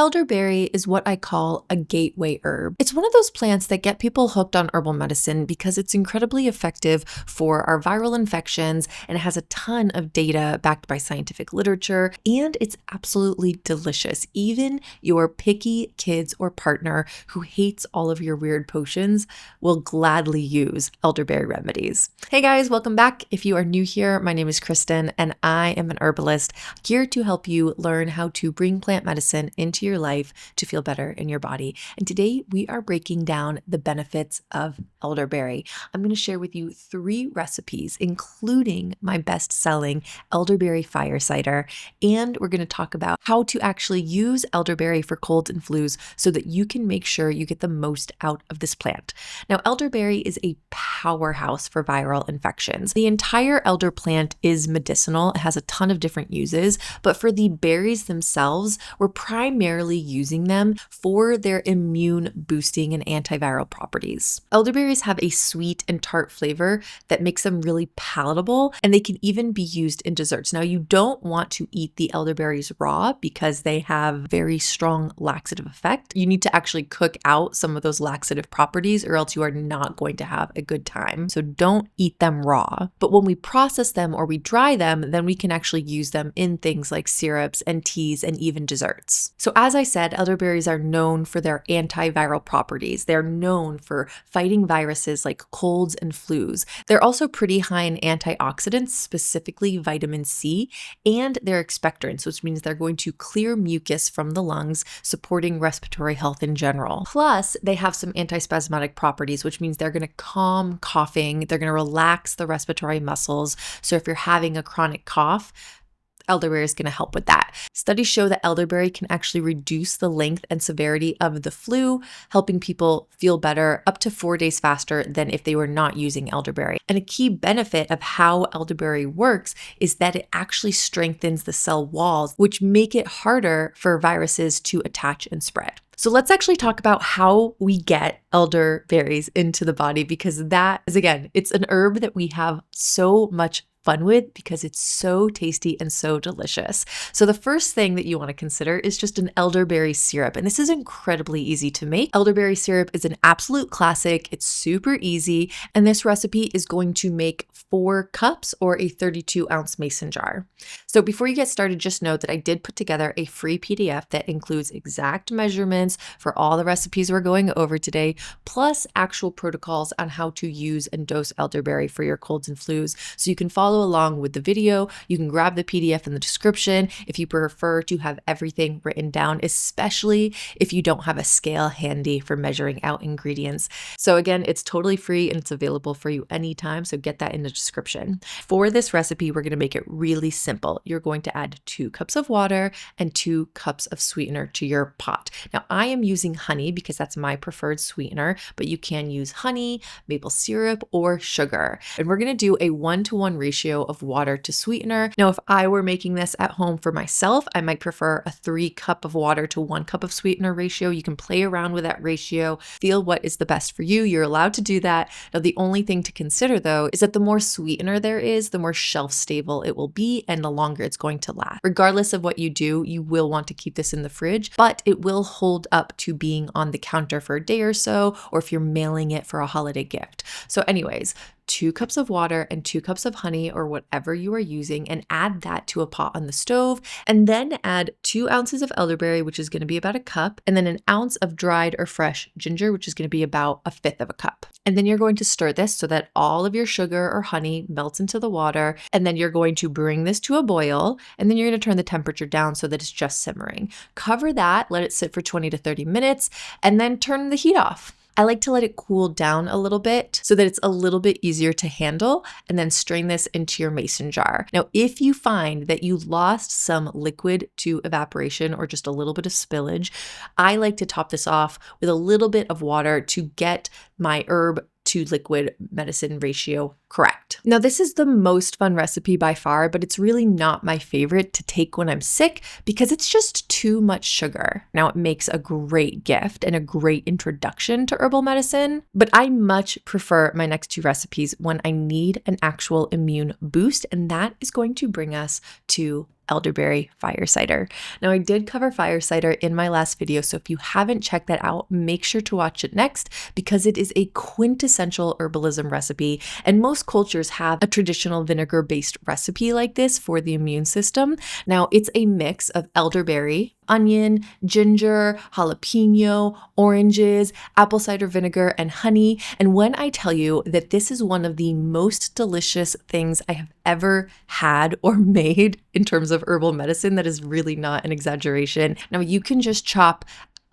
Elderberry is what I call a gateway herb. It's one of those plants that get people hooked on herbal medicine because it's incredibly effective for our viral infections and it has a ton of data backed by scientific literature, and it's absolutely delicious. Even your picky kids or partner who hates all of your weird potions will gladly use elderberry remedies. Hey guys, welcome back. If you are new here, my name is Kristen and I am an herbalist here to help you learn how to bring plant medicine into your life to feel better in your body. And today we are breaking down the benefits of elderberry. I'm going to share with you 3 recipes, including my best-selling Elderberry Fire Cider. And we're going to talk about how to actually use elderberry for colds and flus so that you can make sure you get the most out of this plant. Now, elderberry is a powerhouse for viral infections. The entire elder plant is medicinal. It has a ton of different uses, but for the berries themselves, we're primarily using them for their immune boosting and antiviral properties. Elderberries have a sweet and tart flavor that makes them really palatable, and they can even be used in desserts. Now, you don't want to eat the elderberries raw because they have very strong laxative effect. You need to actually cook out some of those laxative properties or else you are not going to have a good time. So don't eat them raw. But when we process them or we dry them, then we can actually use them in things like syrups and teas and even desserts. So as I said, elderberries are known for their antiviral properties. They're known for fighting viruses like colds and flus. They're also pretty high in antioxidants, specifically vitamin C, and they're expectorants, which means they're going to clear mucus from the lungs, supporting respiratory health in general. Plus, they have some antispasmodic properties, which means they're going to calm coughing, they're going to relax the respiratory muscles. So if you're having a chronic cough, elderberry is going to help with that. Studies show that elderberry can actually reduce the length and severity of the flu, helping people feel better up to 4 days faster than if they were not using elderberry. And a key benefit of how elderberry works is that it actually strengthens the cell walls, which make it harder for viruses to attach and spread. So let's actually talk about how we get elderberries into the body, because that is, again, it's an herb that we have so much fun with because it's so tasty and so delicious. So the first thing that you want to consider is just an elderberry syrup. And this is incredibly easy to make. Elderberry syrup is an absolute classic. It's super easy. And this recipe is going to make 4 cups or a 32-ounce mason jar. So before you get started, just know that I did put together a free PDF that includes exact measurements for all the recipes we're going over today, plus actual protocols on how to use and dose elderberry for your colds and flus. So you can follow along with the video. You can grab the PDF in the description if you prefer to have everything written down, especially if you don't have a scale handy for measuring out ingredients. So again, it's totally free and it's available for you anytime. So get that in the description. For this recipe, we're going to make it really simple. You're going to add 2 cups of water and 2 cups of sweetener to your pot. Now, I am using honey because that's my preferred sweetener, but you can use honey, maple syrup, or sugar. And we're going to do a 1-to-1 ratio of water to sweetener. Now, if I were making this at home for myself, I might prefer a 3 cup of water to 1 cup of sweetener ratio. You can play around with that ratio, feel what is the best for you. You're allowed to do that. Now, the only thing to consider though is that the more sweetener there is, the more shelf stable it will be and the longer it's going to last. Regardless of what you do, you will want to keep this in the fridge, but it will hold up to being on the counter for a day or so, or if you're mailing it for a holiday gift. So anyways, 2 cups of water and 2 cups of honey or whatever you are using, and add that to a pot on the stove, and then add 2 ounces of elderberry, which is going to be about a cup, and then an ounce of dried or fresh ginger, which is going to be about a 1/5 of a cup. And then you're going to stir this so that all of your sugar or honey melts into the water, and then you're going to bring this to a boil, and then you're going to turn the temperature down so that it's just simmering. Cover that, let it sit for 20 to 30 minutes, and then turn the heat off. I like to let it cool down a little bit so that it's a little bit easier to handle, and then strain this into your mason jar. Now, if you find that you lost some liquid to evaporation or just a little bit of spillage, I like to top this off with a little bit of water to get my herb to liquid medicine ratio correct. Now, this is the most fun recipe by far, but it's really not my favorite to take when I'm sick because it's just too much sugar. Now, it makes a great gift and a great introduction to herbal medicine, but I much prefer my next 2 recipes when I need an actual immune boost, and that is going to bring us to Elderberry Fire Cider. Now, I did cover fire cider in my last video, so if you haven't checked that out, make sure to watch it next because it is a quintessential herbalism recipe, and most cultures have a traditional vinegar-based recipe like this for the immune system. Now, it's a mix of elderberry, onion, ginger, jalapeno, oranges, apple cider vinegar, and honey. And when I tell you that this is one of the most delicious things I have ever had or made in terms of herbal medicine, that is really not an exaggeration. Now, you can just chop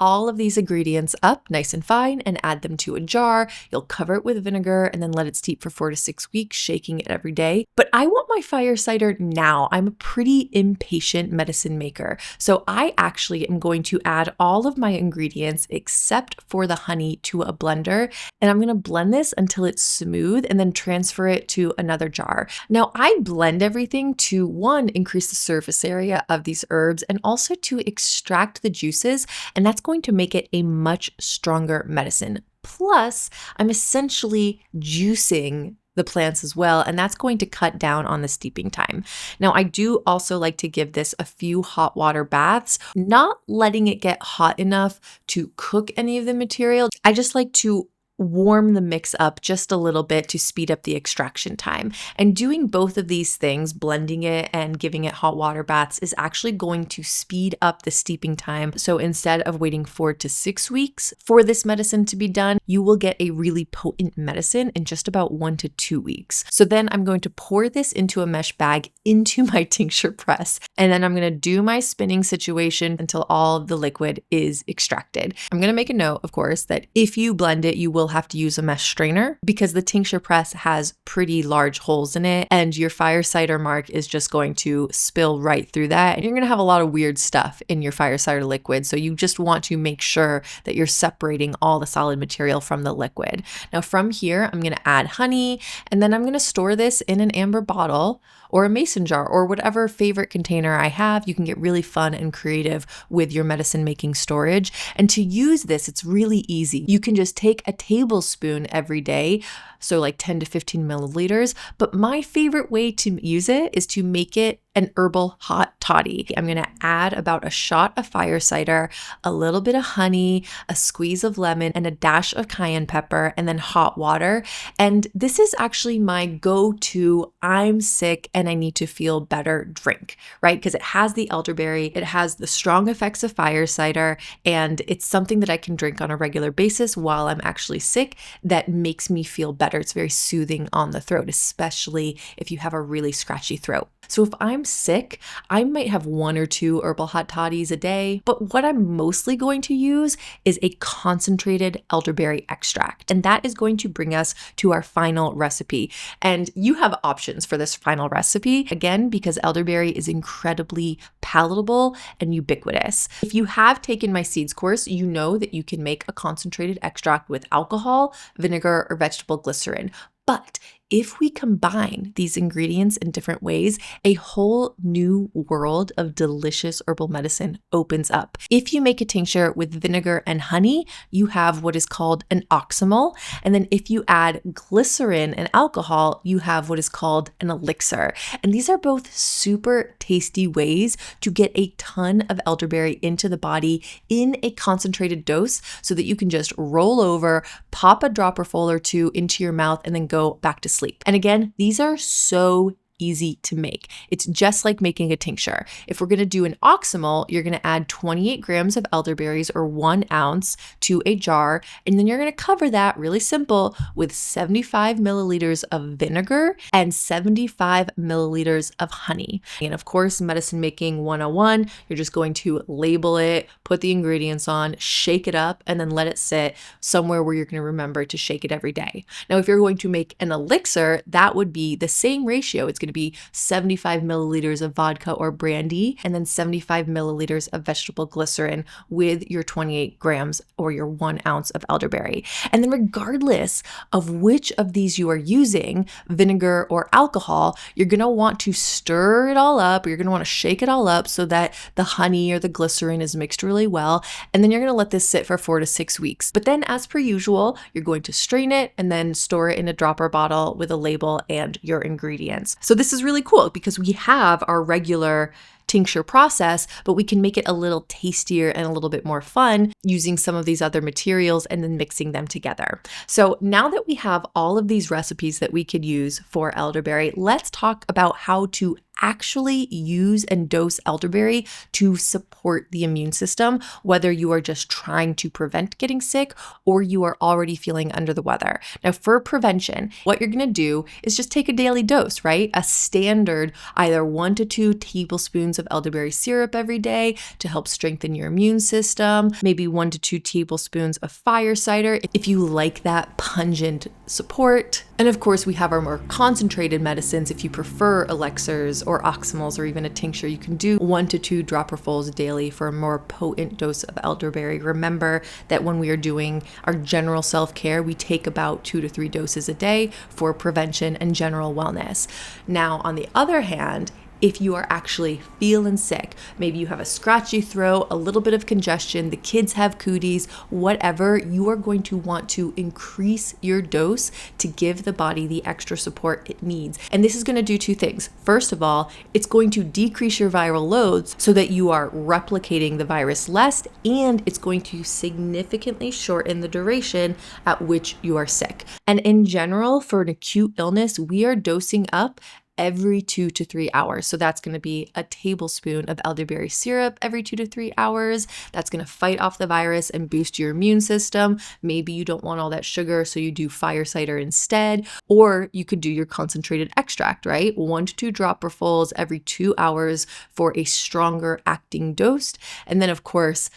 all of these ingredients up nice and fine and add them to a jar. You'll cover it with vinegar and then let it steep for 4 to 6 weeks, shaking it every day. But I want my fire cider now. I'm a pretty impatient medicine maker. So I actually am going to add all of my ingredients except for the honey to a blender. And I'm going to blend this until it's smooth and then transfer it to another jar. Now I blend everything to, one, increase the surface area of these herbs and also to extract the juices. And that's going to make it a much stronger medicine. Plus, I'm essentially juicing the plants as well, and that's going to cut down on the steeping time. Now, I do also like to give this a few hot water baths, not letting it get hot enough to cook any of the material. I just like to warm the mix up just a little bit to speed up the extraction time. And doing both of these things, blending it and giving it hot water baths, is actually going to speed up the steeping time. So instead of waiting 4 to 6 weeks for this medicine to be done, you will get a really potent medicine in just about 1 to 2 weeks. So then I'm going to pour this into a mesh bag into my tincture press, and then I'm going to do my spinning situation until all of the liquid is extracted. I'm going to make a note, of course, that if you blend it, you will have to use a mesh strainer because the tincture press has pretty large holes in it, and your fire cider mark is just going to spill right through that. And you're going to have a lot of weird stuff in your fire cider liquid. So you just want to make sure that you're separating all the solid material from the liquid. Now from here, I'm going to add honey, and then I'm going to store this in an amber bottle or a mason jar or whatever favorite container I have. You can get really fun and creative with your medicine making storage. And to use this, it's really easy. You can just take a tablespoon every day, so like 10 to 15 milliliters. But my favorite way to use it is to make it an herbal hot toddy. I'm going to add about a shot of fire cider, a little bit of honey, a squeeze of lemon, and a dash of cayenne pepper, and then hot water. And this is actually my go-to I'm sick and I need to feel better drink, right? Because it has the elderberry, it has the strong effects of fire cider, and it's something that I can drink on a regular basis while I'm actually sick that makes me feel better. It's very soothing on the throat, especially if you have a really scratchy throat. So if I'm sick, I might have 1 or 2 herbal hot toddies a day, but what I'm mostly going to use is a concentrated elderberry extract. And that is going to bring us to our final recipe. And you have options for this final recipe, again, because elderberry is incredibly palatable and ubiquitous. If you have taken my seeds course, you know that you can make a concentrated extract with alcohol, vinegar, or vegetable glycerin. But if we combine these ingredients in different ways, a whole new world of delicious herbal medicine opens up. If you make a tincture with vinegar and honey, you have what is called an oxymel. And then if you add glycerin and alcohol, you have what is called an elixir. And these are both super tasty ways to get a ton of elderberry into the body in a concentrated dose so that you can just roll over, pop a dropper full or 2 into your mouth, and then go back to sleep. And again, these are so easy to make. It's just like making a tincture. If we're going to do an oxymel, you're going to add 28 grams of elderberries or 1 ounce to a jar, and then you're going to cover that, really simple, with 75 milliliters of vinegar and 75 milliliters of honey. And of course, medicine making 101, you're just going to label it, put the ingredients on, shake it up, and then let it sit somewhere where you're going to remember to shake it every day. Now, if you're going to make an elixir, that would be the same ratio. It's going to be 75 milliliters of vodka or brandy and then 75 milliliters of vegetable glycerin with your 28 grams or your 1 ounce of elderberry. And then regardless of which of these you are using, vinegar or alcohol, you're going to want to stir it all up. You're going to want to shake it all up so that the honey or the glycerin is mixed really well. And then you're going to let this sit for 4 to 6 weeks. But then as per usual, you're going to strain it and then store it in a dropper bottle with a label and your ingredients. So this is really cool because we have our regular tincture process, but we can make it a little tastier and a little bit more fun using some of these other materials and then mixing them together. So now that we have all of these recipes that we could use for elderberry, let's talk about how to actually use and dose elderberry to support the immune system, whether you are just trying to prevent getting sick or you are already feeling under the weather. Now, for prevention, what you're going to do is just take a daily dose, right? A standard either 1 to 2 tablespoons of elderberry syrup every day to help strengthen your immune system, maybe 1 to 2 tablespoons of fire cider if you like that pungent support. And of course, we have our more concentrated medicines. If you prefer elixirs or oxymels or even a tincture, you can do 1 to 2 dropperfuls daily for a more potent dose of elderberry. Remember that when we are doing our general self-care, we take about 2 to 3 doses a day for prevention and general wellness. Now, on the other hand, if you are actually feeling sick, maybe you have a scratchy throat, a little bit of congestion, the kids have cooties, whatever, you are going to want to increase your dose to give the body the extra support it needs. And this is going to do 2 things. First of all, it's going to decrease your viral loads so that you are replicating the virus less, and it's going to significantly shorten the duration at which you are sick. And in general, for an acute illness, we are dosing up every 2 to 3 hours. So that's going to be a tablespoon of elderberry syrup every 2 to 3 hours. That's going to fight off the virus and boost your immune system. Maybe you don't want all that sugar, so you do fire cider instead. Or you could do your concentrated extract, right? 1 to 2 dropperfuls every 2 hours for a stronger acting dose. And then, of course,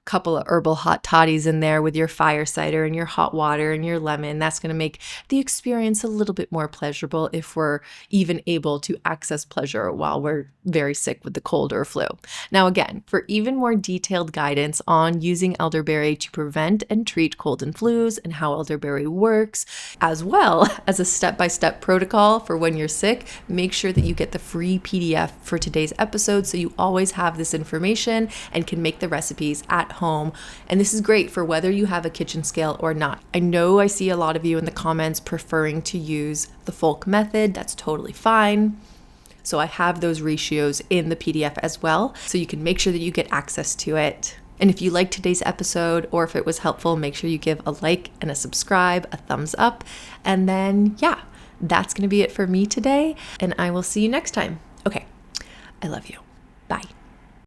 couple of herbal hot toddies in there with your fire cider and your hot water and your lemon. That's going to make the experience a little bit more pleasurable if we're even able to access pleasure while we're very sick with the cold or flu. Now, again, for even more detailed guidance on using elderberry to prevent and treat cold and flus and how elderberry works, as well as a step-by-step protocol for when you're sick, make sure that you get the free PDF for today's episode so you always have this information and can make the recipes at home. And this is great for whether you have a kitchen scale or not. I know I see a lot of you in the comments preferring to use the folk method. That's totally fine. So I have those ratios in the PDF as well, so you can make sure that you get access to it. And if you liked today's episode or if it was helpful, make sure you give a like and a subscribe, a thumbs up. And then, yeah, that's going to be it for me today. And I will see you next time. Okay. I love you. Bye.